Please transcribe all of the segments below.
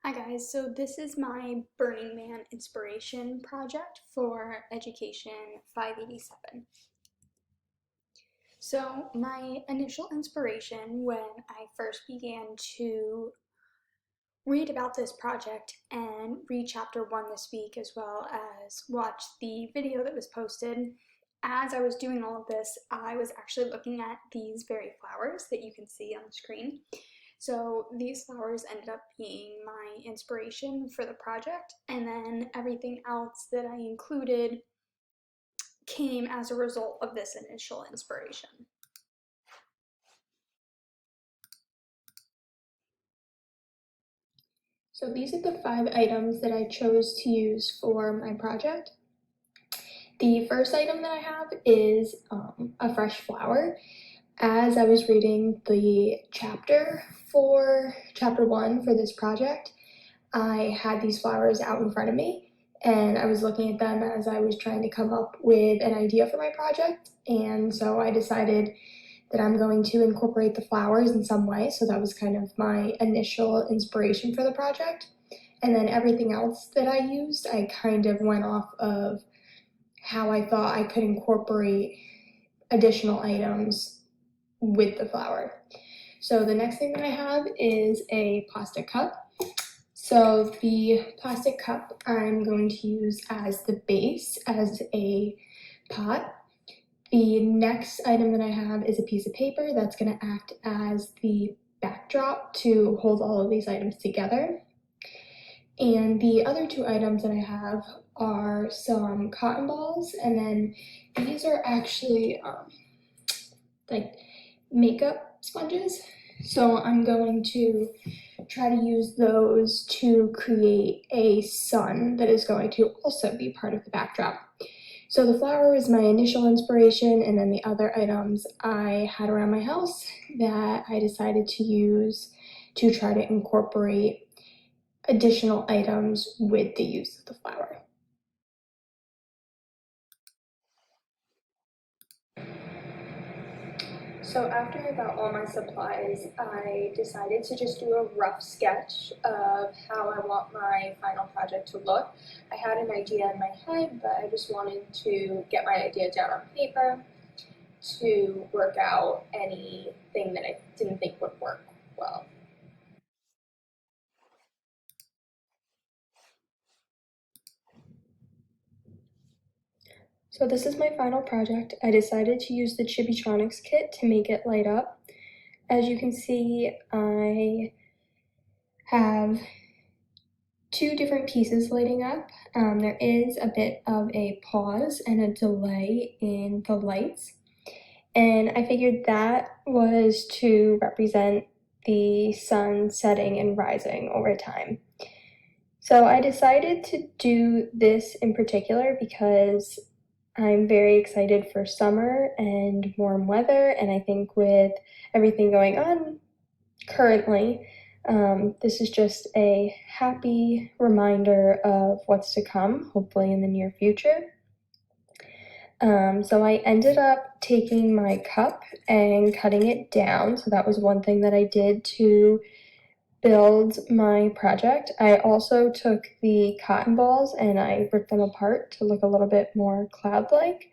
Hi guys, so this is my Burning Man inspiration project for Education 587. So my initial inspiration when I first began to read about this project and read chapter 1 this week as well as watch the video that was posted, as I was doing all of this, I was actually looking at these very flowers that you can see on the screen. So these flowers ended up being my inspiration for the project, and then everything else that I included came as a result of this initial inspiration. So these are the 5 items that I chose to use for my project. The first item that I have is a fresh flower. As I was reading the chapter for chapter 1 for this project, I had these flowers out in front of me and I was looking at them as I was trying to come up with an idea for my project. And so I decided that I'm going to incorporate the flowers in some way. So that was kind of my initial inspiration for the project. And then everything else that I used, I kind of went off of how I thought I could incorporate additional items with the flower. So the next thing that I have is a plastic cup. So the plastic cup I'm going to use as the base, as a pot. The next item that I have is a piece of paper that's going to act as the backdrop to hold all of these items together. And the other 2 items that I have are some cotton balls, and then these are actually like makeup sponges. So I'm going to try to use those to create a sun that is going to also be part of the backdrop. So the flower was my initial inspiration, and then the other items I had around my house that I decided to use to try to incorporate additional items with the use of the flower. So after I got all my supplies, I decided to just do a rough sketch of how I want my final project to look. I had an idea in my head, but I just wanted to get my idea down on paper to work out anything that I didn't think would work well. So this is my final project. I decided to use the Chibitronics kit to make it light up. As you can see, I have 2 different pieces lighting up. There is a bit of a pause and a delay in the lights. And I figured that was to represent the sun setting and rising over time. So I decided to do this in particular because I'm very excited for summer and warm weather, and I think with everything going on currently, this is just a happy reminder of what's to come, hopefully in the near future. So I ended up taking my cup and cutting it down. So that was one thing that I did to build my project. I also took the cotton balls and I ripped them apart to look a little bit more cloud-like.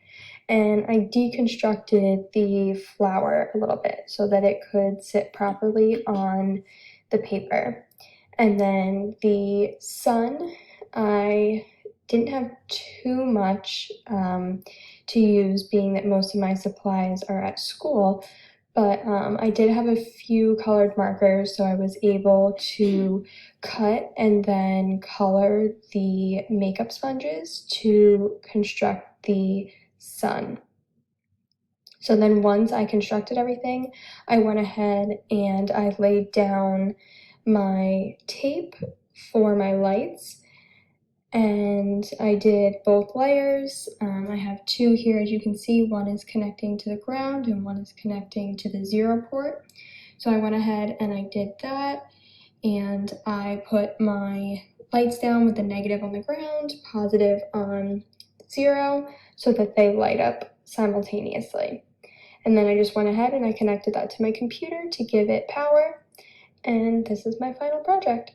And I deconstructed the flower a little bit so that it could sit properly on the paper. And then the sun, I didn't have too much to use, being that most of my supplies are at school, but I did have a few colored markers, so I was able to cut and then color the makeup sponges to construct the sun. So then once I constructed everything, I went ahead and I laid down my tape for my lights, and I did both layers. I have 2 here, as you can see. One is connecting to the ground and one is connecting to the 0 port. So I went ahead and I did that, and I put my lights down with the negative on the ground, positive on 0, so that they light up simultaneously. And then I just went ahead and I connected that to my computer to give it power, and this is my final project.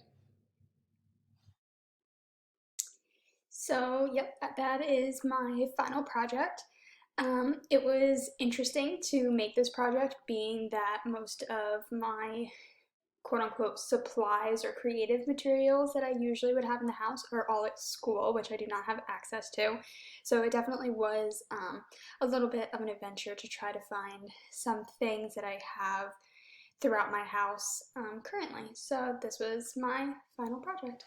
So, yep, that is my final project. It was interesting to make this project, being that most of my quote unquote supplies or creative materials that I usually would have in the house are all at school, which I do not have access to. So it definitely was a little bit of an adventure to try to find some things that I have throughout my house currently. So this was my final project.